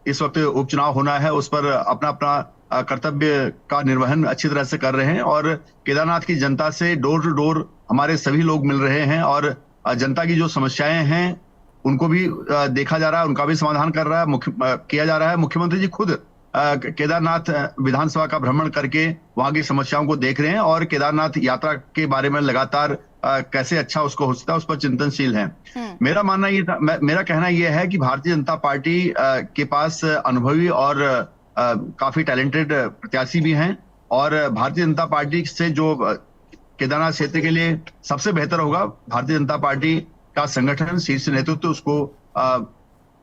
इस वक्त उपचुनाव होना है उस पर अपना अपना कर्तव्य का निर्वहन अच्छी तरह से कर रहे हैं। और केदारनाथ की जनता से डोर टू डोर हमारे सभी लोग मिल रहे हैं, और जनता की जो समस्याएं हैं उनको भी देखा जा रहा है, उनका भी समाधान किया जा रहा है। मुख्यमंत्री जी खुद केदारनाथ विधानसभा का भ्रमण करके वहां की समस्याओं को देख रहे हैं, और केदारनाथ यात्रा के बारे में लगातार कैसे अच्छा उसको हो सकता है उस पर चिंतनशील हैं। मेरा कहना यह है कि भारतीय जनता पार्टी के पास अनुभवी और काफी टैलेंटेड प्रत्याशी भी हैं, और भारतीय जनता पार्टी से जो केदारनाथ क्षेत्र के लिए सबसे बेहतर होगा, भारतीय जनता पार्टी का संगठन, शीर्ष नेतृत्व उसको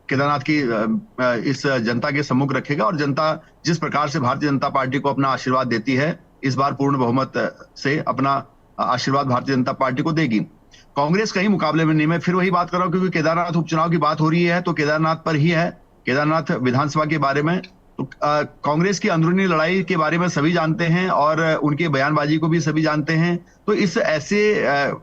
केदारनाथ की इस जनता के सम्मुख रखेगा, और जनता जिस प्रकार से भारतीय जनता पार्टी को अपना आशीर्वाद देती है, इस बार पूर्ण बहुमत से अपना आशीर्वाद भारतीय जनता पार्टी को देगी। कांग्रेस कहीं मुकाबले में नहीं। मैं फिर वही बात कर रहा हूं, क्योंकि केदारनाथ उपचुनाव की बात हो रही है तो केदारनाथ पर ही है, केदारनाथ विधानसभा के बारे में। तो कांग्रेस की अंदरूनी लड़ाई के बारे में सभी जानते हैं, और उनके बयानबाजी को भी सभी जानते हैं। तो इस ऐसे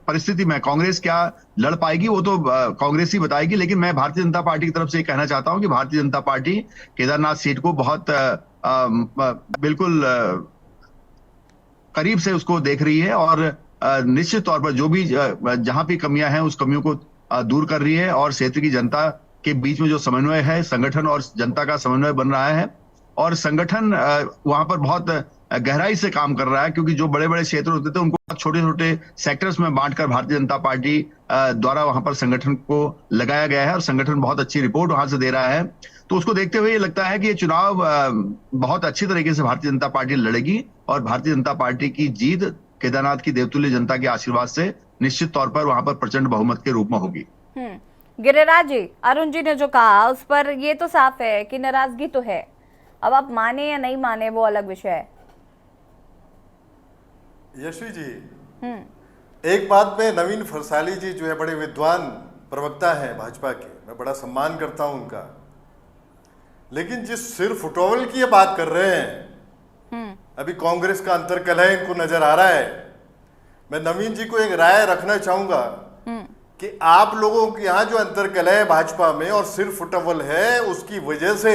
परिस्थिति में कांग्रेस क्या लड़ पाएगी वो तो कांग्रेस ही बताएगी। लेकिन मैं भारतीय जनता पार्टी की तरफ से कहना चाहता हूं कि भारतीय जनता पार्टी केदारनाथ सीट को बहुत बिल्कुल करीब से उसको देख रही है, और निश्चित तौर पर जो भी जहां भी कमियां हैं उस कमियों को दूर कर रही है, और क्षेत्र की जनता के बीच में जो समन्वय है, संगठन और जनता का समन्वय बन रहा है, और संगठन वहां पर बहुत गहराई से काम कर रहा है, क्योंकि जो बड़े बड़े क्षेत्र होते थे उनको छोटे छोटे सेक्टर्स में बांटकर भारतीय जनता पार्टी द्वारा वहां पर संगठन को लगाया गया है और संगठन बहुत अच्छी रिपोर्ट वहां से दे रहा है। तो उसको देखते हुए ये लगता है कि ये चुनाव बहुत अच्छी तरीके से भारतीय जनता पार्टी लड़ेगी और भारतीय जनता पार्टी की जीत केदारनाथ की देवतुल्य जनता के आशीर्वाद से निश्चित तौर पर वहां पर प्रचंड बहुमत के रूप में होगी। गिरिराज जी, अरुण जी ने जो कहा उस पर ये तो साफ है कि नाराजगी तो है, अब आप माने या नहीं माने वो अलग विषय है। यशवी जी, एक बात में नवीन फरसाली जी जो है बड़े विद्वान प्रवक्ता हैं भाजपा के, मैं बड़ा सम्मान करता हूं उनका, लेकिन जिस सिर फुटोवल की ये बात कर रहे हैं, अभी कांग्रेस का अंतर्कलह इनको नजर आ रहा है। मैं नवीन जी को एक राय रखना चाहूंगा कि आप लोगों के यहाँ जो अंतर्कलह है भाजपा में और सिर फुटोवल है, उसकी वजह से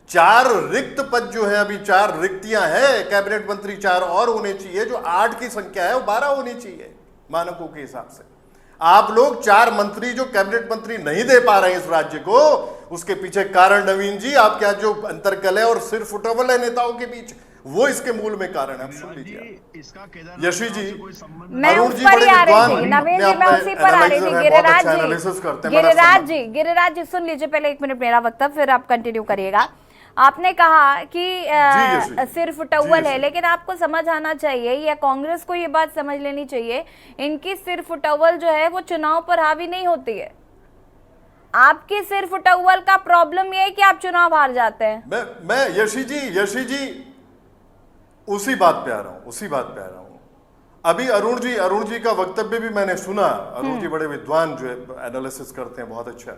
4 रिक्त पद जो है, अभी 4 रिक्तियां हैं, कैबिनेट मंत्री 4 और होने चाहिए, जो 8 की संख्या है वो 12 होनी चाहिए मानकों के हिसाब से। आप लोग 4 मंत्री जो कैबिनेट मंत्री नहीं दे पा रहे हैं इस राज्य को, उसके पीछे कारण नवीन जी आपके यहाँ जो अंतर्कलह और सिर फुटोवल है नेताओं के बीच, वो इसके मूल में कारण है। आप सुन लीजिए यशी जी, मैं उस पर ही आ रही थी नवीन जी, मैं उसी पर आ रही थी। गिरिराज जी सुन लीजिए पहले 1 मिनट मेरा वक्तव्य, फिर आप कंटिन्यू करिएगा। आपने कहा कि सिर फुटौल है, लेकिन आपको समझ आना चाहिए या कांग्रेस को ये बात समझ लेनी चाहिए, इनकी सिर फुटौल जो है वो चुनाव पर हावी नहीं होती है। आपकी सिर फुटौल का प्रॉब्लम ये है कि आप चुनाव हार जाते हैं। मैं यशी जी उसी बात पे आ रहा हूं। अभी अरुण जी का वक्तव्य भी मैंने सुना। अरुण जी बड़े विद्वान जो है, एनालिसिस करते हैं, बहुत अच्छा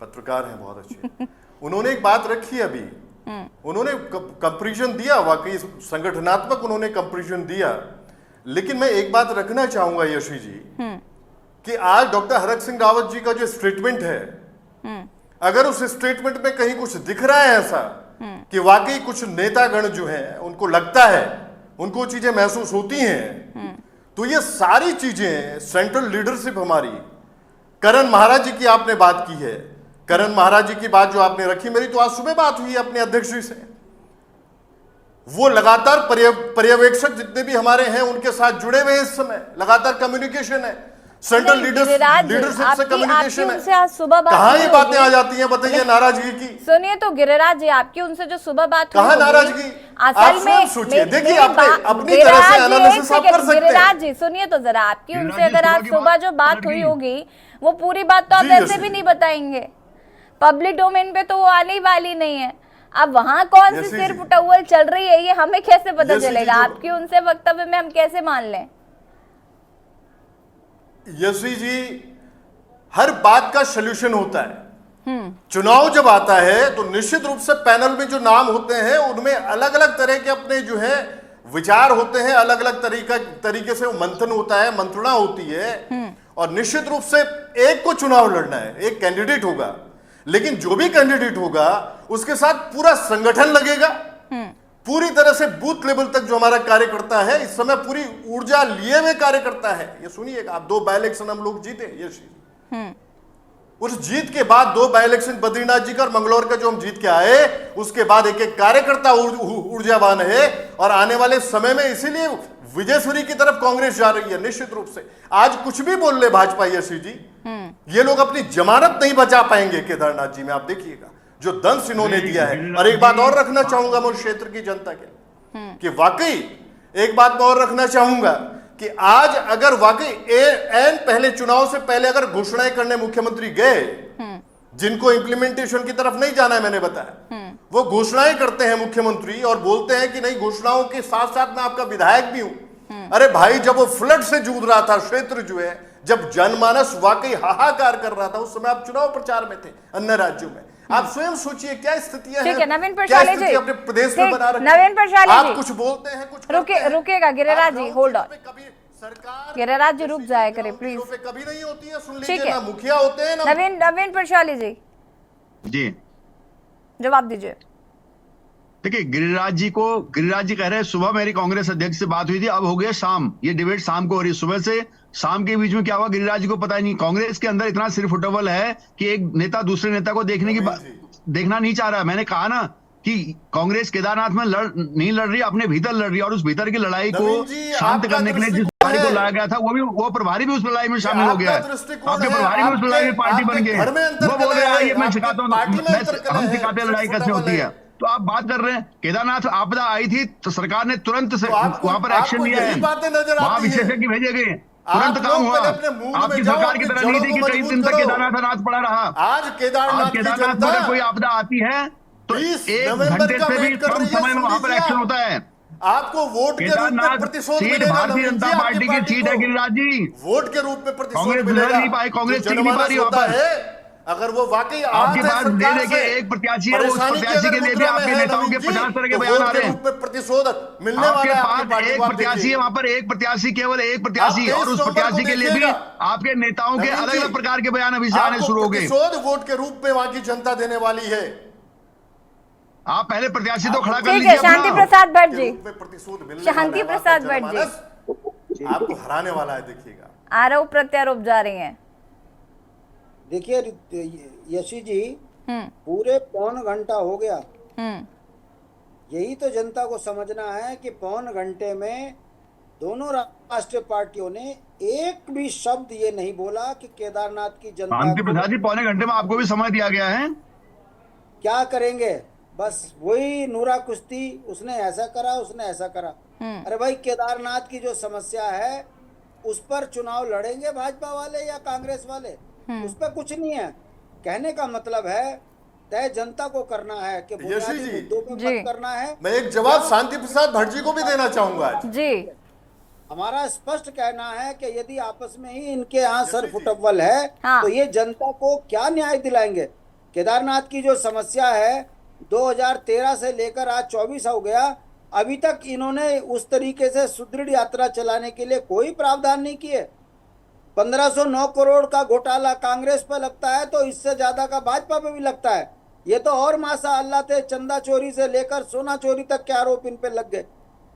पत्रकार हैं, बहुत अच्छे। उन्होंने एक बात रखी अभी, उन्होंने कंपैरिजन दिया, वाकई संगठनात्मक उन्होंने कंपैरिजन दिया, लेकिन मैं एक बात रखना चाहूंगा यशी जी कि आज डॉक्टर हरक सिंह रावत जी का जो स्टेटमेंट है, अगर उस स्टेटमेंट में कहीं कुछ दिख रहा है ऐसा कि वाकई कुछ नेतागण जो हैं उनको लगता है, उनको चीजें महसूस होती हैं, तो ये सारी चीजें सेंट्रल लीडरशिप हमारी, करण महाराज जी की आपने बात की है, करण महाराज जी की बात जो आपने रखी, मेरी तो आज सुबह बात हुई अपने अध्यक्ष जी से, वो लगातार पर्यवेक्षक जितने भी हमारे हैं उनके साथ जुड़े हुए हैं, इस समय लगातार कम्युनिकेशन है, सेंट्रल लीडरशिप से कम्युनिकेशन है। सुबह बात कहाँ ये बातें आ जाती हैं बताइए नाराजगी की? सुनिए तो गिरिराज जी, आपकी उनसे जो सुबह बात हुई, कहाँ नाराजगी? असल में सोचिए, देखिए अपनी तरह से एनालिसिस आप कर सकते हैं। गिरिराज जी सुनिए तो जरा, आपकी उनसे अगर आज सुबह जो बात हुई होगी वो पूरी बात तो आप ऐसे भी नहीं बताएंगे, पब्लिक डोमेन पे तो वो आने वाली नहीं है। अब वहां कौन सी सिर फुटौल चल रही है ये हमें कैसे पता चलेगा? आपकी उनसे वक्तव्य में हम कैसे मान लें? यशी जी, हर बात का सॉल्यूशन होता है। चुनाव जब आता है तो निश्चित रूप से पैनल में जो नाम होते हैं उनमें अलग अलग तरह के अपने जो है विचार होते हैं, अलग अलग तरीके से वो मंथन होता है, मंत्रणा होती है, और निश्चित रूप से एक को चुनाव लड़ना है, एक कैंडिडेट होगा, लेकिन जो भी कैंडिडेट होगा उसके साथ पूरा संगठन लगेगा, पूरी तरह से बूथ लेवल तक जो हमारा कार्यकर्ता है इस समय पूरी ऊर्जा लिए हुए कार्यकर्ता है। ये सुनिएगा, आप 2 बाई इलेक्शन हम लोग जीते, ये उस जीत के बाद 2 बाई इलेक्शन बद्रीनाथ जी का और मंगलौर का जो हम जीत के आए, उसके बाद एक एक कार्यकर्ता ऊर्जावान है, और आने वाले समय में इसीलिए विजयसुरी की तरफ कांग्रेस जा रही है। निश्चित रूप से आज कुछ भी बोल ले भाजपा यशी जी, ये लोग अपनी जमानत नहीं बचा पाएंगे केदारनाथ जी में, आप देखिएगा जो दंश इन्होंने दिया है। और एक बात और रखना चाहूंगा मैं उस क्षेत्र की जनता के, कि वाकई एक बात मैं और रखना चाहूंगा कि आज अगर वाकई एन पहले चुनाव से पहले अगर घोषणाएं करने मुख्यमंत्री गए, जिनको इंप्लीमेंटेशन की तरफ नहीं जाना है, मैंने बताया, वो घोषणाएं करते हैं मुख्यमंत्री और बोलते हैं कि नहीं, घोषणाओं के साथ साथ मैं आपका विधायक भी हूं। अरे भाई, जब वो फ्लड से जूझ रहा था क्षेत्र जो है, जब जनमानस वाकई हाहाकार कर रहा था, उस समय आप चुनाव प्रचार में थे अन्य राज्यों में। आप स्वयं सोचिए क्या स्थितियां हैं, नवीन प्रशाली जी अपने प्रदेश में बना रखी। नवीन प्रशाली जी, आप कुछ बोलते हैं, कुछ रुकेगा गिरिराज जी, होल्ड ऑन, सरकार गिरिराज जी रुक जाए करे प्लीज, कभी नहीं होती है, सुन लीजिए ना, मुखिया होते हैं ना। नवीन प्रशाली जी जवाब दीजिए। देखिए, गिरिराज जी कह रहे हैं सुबह मेरी कांग्रेस अध्यक्ष से बात हुई थी, अब हो गया शाम, ये डिबेट शाम को हो रही है, सुबह से शाम के बीच में क्या हुआ गिरिराज जी को पता ही नहीं। कांग्रेस के अंदर इतना सिर फुटबॉल है कि एक नेता दूसरे नेता को देखना नहीं चाह रहा। मैंने कहा ना कि कांग्रेस केदारनाथ में नहीं लड़ रही, अपने भीतर लड़ रही है, और उस भीतर की लड़ाई को नवीन जी, शांत आपका करने के लिए जिस दृष्टिकोण प्रभारी को है। लाया गया था, वो प्रभारी भी उस लड़ाई में शामिल हो गया है। आपका दृष्टिकोण आपके है, प्रभारी भी उस लड़ाई में पार्टी बन गए। घर में अंतर वो बोल रहे हैं ये मैं आपके सिखाता हूँ, पार्टी में अंतर कलह हम है, सिखाते हैं लड़ाई कैसे होती है। तो आप बात कर रहे हैं, केदारनाथ आपदा आई थी तो सरकार ने तुरंत से वहां पर एक्शन लिया है, बातें नजर वहां आती है। विशेषज्ञ भेजे गए, तुरंत आप काम लोग हुआ। पहले अपने मूड में आपकी जाओ, सरकार की अपनी तरह नहीं थी जड़ों कि को कई दिन मजबूत तक करो। केदारनाथ अनाथ पड़ा रहा। आज केदारनाथ की केदारनाथ में जनता अगर कोई आपदा आती है तो 20 एक नवंबर घंटे का से भी वेट कर कम रही है, समय में वहां पर सुन एक्शन लीजिए होता है। आपको वोट के रूप में केदारनाथ प्रतिशोध सीट मिलेगा। भारतीय नवीन जी, जनता आपकी पार्टी की पार्टी सीट है को गिरिराज जी। वोट के रूप में प्रतिशोध कांग्रेस मिलेगा। लड़ नहीं पाई, कांग्रेस जो टिक नहीं पा रही वहां जनमानस पर। होता है, अगर वो वाकई आपके आहत है पास सरकार ले से, लेके एक प्रत्याशी है, वो उस परेशानी की प्रत्याशी अगर के लिए भी मुद्रा में आपके है, नेताओं के नवीन जी, 50 तरह के तो बयान वोट आ के रहे हैं। रूप में प्रतिशोध मिलने आपके वाला है पास आपकी पार्टी एक को। आप प्रत्याशी है, देखिए। वहां पर एक प्रत्याशी, केवल एक प्रत्याशी, आप और उस 23 प्रत्याशी के लिए भी देखिएगा। आपके नेताओं के नवीन अलग जी, अलग प्रकार के बयान अभी से आने आपको शुरू हो गए। प्रतिशोध वोट के रूप में वहां की जनता देने वाली है। आप पहले प्रत्याशी तो खड़ा कर ठीक है, लीजिए शांति अपना। प्रसाद भट्ट जी, रूप में प्रतिशोध मिलने शांति वाला है। प्रसाद आपका भट्ट जी। जनमानस आपको हराने वाला है, देखिएगा। आरोप प्रत्यारोप जारी हैं। देखिए यशी जी, पूरे पौन घंटा हो गया। यही तो जनता को समझना है कि पौन घंटे में दोनों राष्ट्रीय पार्टियों ने एक भी शब्द ये नहीं बोला कि केदारनाथ की जनता शांति प्रसाद जी, पौने घंटे में आपको भी समय दिया गया है। क्या करेंगे, बस वही नूरा कुश्ती, उसने ऐसा करा, उसने ऐसा करा। अरे भाई, केदारनाथ की जो समस्या है उस पर चुनाव लड़ेंगे भाजपा वाले या कांग्रेस वाले, उस पर कुछ नहीं है। कहने का मतलब है तय जनता को करना है कि बुनियादी मुद्दों पे मत करना है। मैं एक जवाब शांति प्रसाद भट्ट जी को भी देना चाहूंगा आज। जी, हमारा स्पष्ट कहना है कि यदि आपस में ही इनके यहाँ सर फुटअव्वल है, तो ये जनता को क्या न्याय दिलाएंगे। केदारनाथ की जो समस्या है 2013 से लेकर आज 24 हो गया, अभी तक इन्होंने उस तरीके से सुदृढ़ यात्रा चलाने के लिए कोई प्रावधान नहीं किए। 1509 करोड़ का घोटाला कांग्रेस पर लगता है तो इससे ज्यादा का भाजपा पे भी लगता है। ये तो और माशाअल्लाह थे, चंदा चोरी से लेकर सोना चोरी तक के आरोप इन पे लग गए।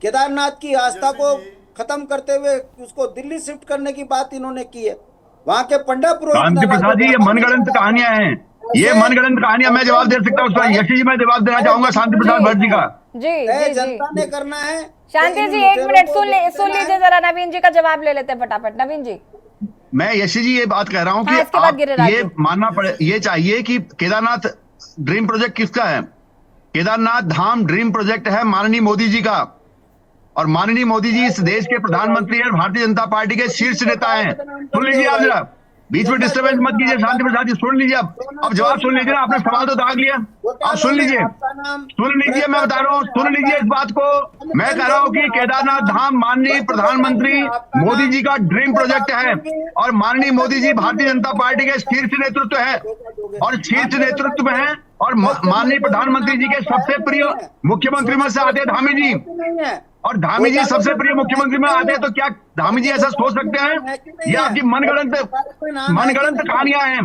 केदारनाथ की आस्था को खत्म करते हुए उसको दिल्ली शिफ्ट करने की बात इन्होंने की है। वहां के पंडा पुरोहित, शांति प्रसाद जी, ये मनगढ़ंत कहानियां हैं, ये मनगढ़ंत कहानियां। मैं जवाब दे सकता हूँ उस पर। यशी जी, मैं जवाब देना चाहूंगा शांति प्रसाद भट्ट जी का। जी, जनता ने करना है। शांति जी, एक मिनट सुन लीजिए जरा, नवीन जी का जवाब ले लेते हैं फटाफट। नवीन जी, मैं यशी जी ये बात कह रहा हूँ हाँ, इसके बाद कि गिरिराज ये जी। मानना पड़े, ये चाहिए कि केदारनाथ ड्रीम प्रोजेक्ट किसका है? केदारनाथ धाम ड्रीम प्रोजेक्ट है माननीय मोदी जी का, और माननीय मोदी जी इस देश के प्रधानमंत्री और भारतीय जनता पार्टी के शीर्ष नेता हैं। सुन लीजिए आप जरा, बीच में डिस्टर्बेंस मत कीजिए। शांति प्रसाद जी, सुन लीजिए। अब जवाब सुन लीजिए ना, आपने सवाल तो दाग लिया, अब सुन लीजिए, मैं बता रहा हूँ, सुन लीजिए इस बात को। मैं कह रहा हूँ कि केदारनाथ धाम माननीय प्रधानमंत्री मोदी जी का ड्रीम प्रोजेक्ट है, और माननीय मोदी जी भारतीय जनता पार्टी के शीर्ष नेतृत्व है, और शीर्ष नेतृत्व में है, और माननीय प्रधानमंत्री जी के सबसे प्रिय मुख्यमंत्री में से आते हैं धामी जी, और धामी जी सबसे प्रिय मुख्यमंत्री में आते हैं। तो क्या धामी जी ऐसा सोच सकते हैं? ये आपकी मनगढ़ंत कहानियां हैं।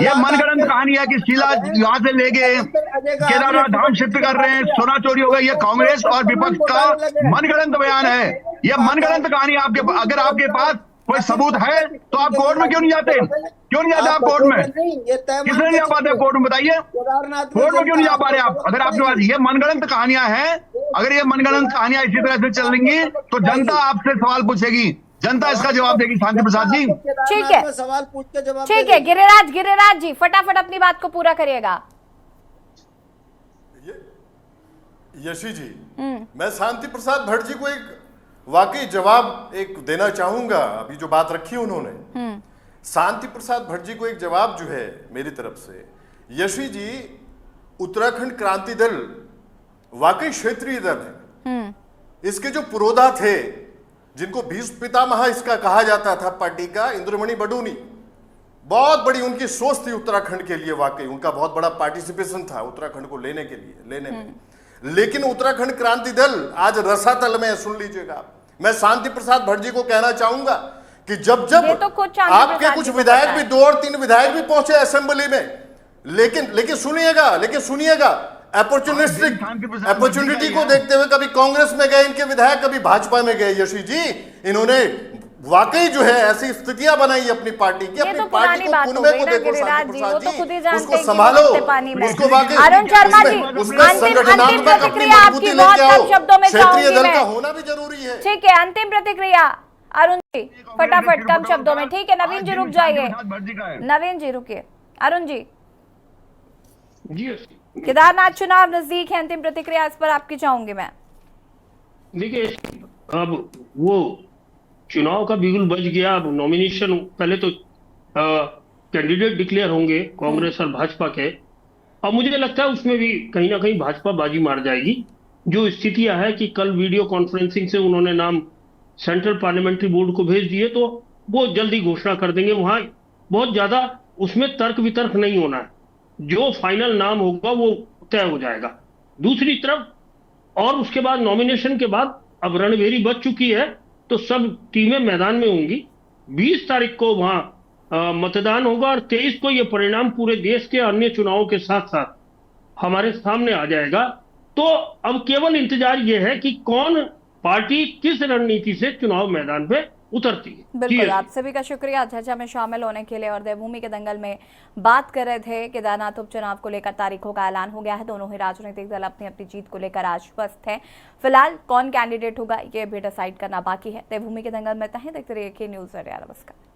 ये मनगढ़ंत कहानी है कि शीला यहाँ से ले गए केदारनाथ धाम शिफ्ट कर रहे हैं, सोना चोरी हो गई। ये कांग्रेस और विपक्ष का मनगढ़ंत बयान है, ये मनगढ़ंत कहानी। आपके अगर आपके पास कोई सबूत है तो आप कोर्ट में क्यों नहीं जाते? क्यों नहीं जाते आप कोर्ट में? किसने नहीं जा पाते कोर्ट में? बताइए, कोर्ट में क्यों नहीं जा पा रहे आप? अगर आपके पास ये मनगढ़ंत कहानियां हैं, अगर ये मनगढ़ंत कहानियां इसी तरह से चलेंगी तो जनता आपसे सवाल पूछेगी, जनता इसका जवाब देगी। शांति प्रसाद जी, ठीक है, सवाल पूछ के जवाब। ठीक है। गिरिराज जी, फटाफट अपनी बात को पूरा करिएगा। यशी जी, मैं शांति प्रसाद भट्ट जी को एक वाकई जवाब एक देना चाहूंगा। अभी जो बात रखी उन्होंने, शांति प्रसाद भट्ट जी को एक जवाब जो है मेरी तरफ से। यशी जी, उत्तराखंड क्रांति दल वाकई क्षेत्रीय दल है। इसके जो पुरोधा थे, जिनको भीष्म पितामह इसका कहा जाता था पार्टी का, इंद्रमणि बडूनी, बहुत बड़ी उनकी सोच थी उत्तराखंड के लिए। वाकई उनका बहुत बड़ा पार्टिसिपेशन था उत्तराखंड को लेने में। लेकिन उत्तराखंड क्रांति दल आज रसातल में है। सुन लीजिएगा आप, मैं शांति प्रसाद भट्ट जी को कहना चाहूंगा कि जब तो आपके कुछ विधायक भी, 2 और 3 विधायक भी पहुंचे असेंबली में, लेकिन सुनिएगा अपॉर्चुनिटी को देखते हुए कभी कांग्रेस में गए इनके विधायक, कभी भाजपा में गए। यशी जी, इन्होंने वाकई जो है ऐसी स्थितियां बनाई अपनी पार्टी की, अपनी तो पार्टी पुरानी को बात कुन हो में गई को ना देखो गिरिराज शांति जी, वो प्रसाद तो खुद ही जी, जानते उसको हैं कि संभालो, वो कितने पानी में उसको वाकई अरुण शर्मा जी, उसमें अंतिम संगठनात्मक अपनी प्रतिक्रिया आपकी मजबूती बहुत लेके आओ, कम शब्दों में क्षेत्रीय चाहूंगी दल का मैं। होना भी जरूरी है। ठीक है, अंतिम प्रतिक्रिया अरुण जी, फटाफट कम शब्दों में। ठीक है, नवीन जी रुक जाइए, नवीन जी रुकिए। अरुण जी, जी केदारनाथ चुनाव नजदीक है, अंतिम प्रतिक्रिया इस पर आपकी चाहूंगी मैं। देखिए, अब वो चुनाव का बिगुल बज गया। अब नॉमिनेशन पहले तो कैंडिडेट डिक्लेयर होंगे कांग्रेस और भाजपा के। अब मुझे लगता है उसमें भी कहीं ना कहीं भाजपा बाजी मार जाएगी। जो स्थितियां है कि कल वीडियो कॉन्फ्रेंसिंग से उन्होंने नाम सेंट्रल पार्लियामेंट्री बोर्ड को भेज दिए, तो वो जल्दी घोषणा कर देंगे। वहां बहुत ज्यादा उसमें तर्क वितर्क नहीं होना है, जो फाइनल नाम होगा वो तय हो जाएगा। दूसरी तरफ और उसके बाद नॉमिनेशन के बाद अब रणभेरी बच चुकी है, तो सब टीमें मैदान में होंगी। 20 तारीख को वहां मतदान होगा और 23 को ये परिणाम पूरे देश के अन्य चुनावों के साथ साथ हमारे सामने आ जाएगा। तो अब केवल इंतजार ये है कि कौन पार्टी किस रणनीति से चुनाव मैदान पे उतरती है। बिल्कुल, आप सभी का शुक्रिया चर्चा में शामिल होने के लिए। और देवभूमि के दंगल में बात कर रहे थे। केदारनाथ उपचुनाव को लेकर तारीखों का ऐलान हो गया है। दोनों ही राजनीतिक दल अपनी अपनी जीत को लेकर आश्वस्त हैं। फिलहाल कौन कैंडिडेट होगा ये भी डिसाइड करना बाकी है। देवभूमि के दंगल में तहें देखते रहिए के न्यूज़। नमस्कार।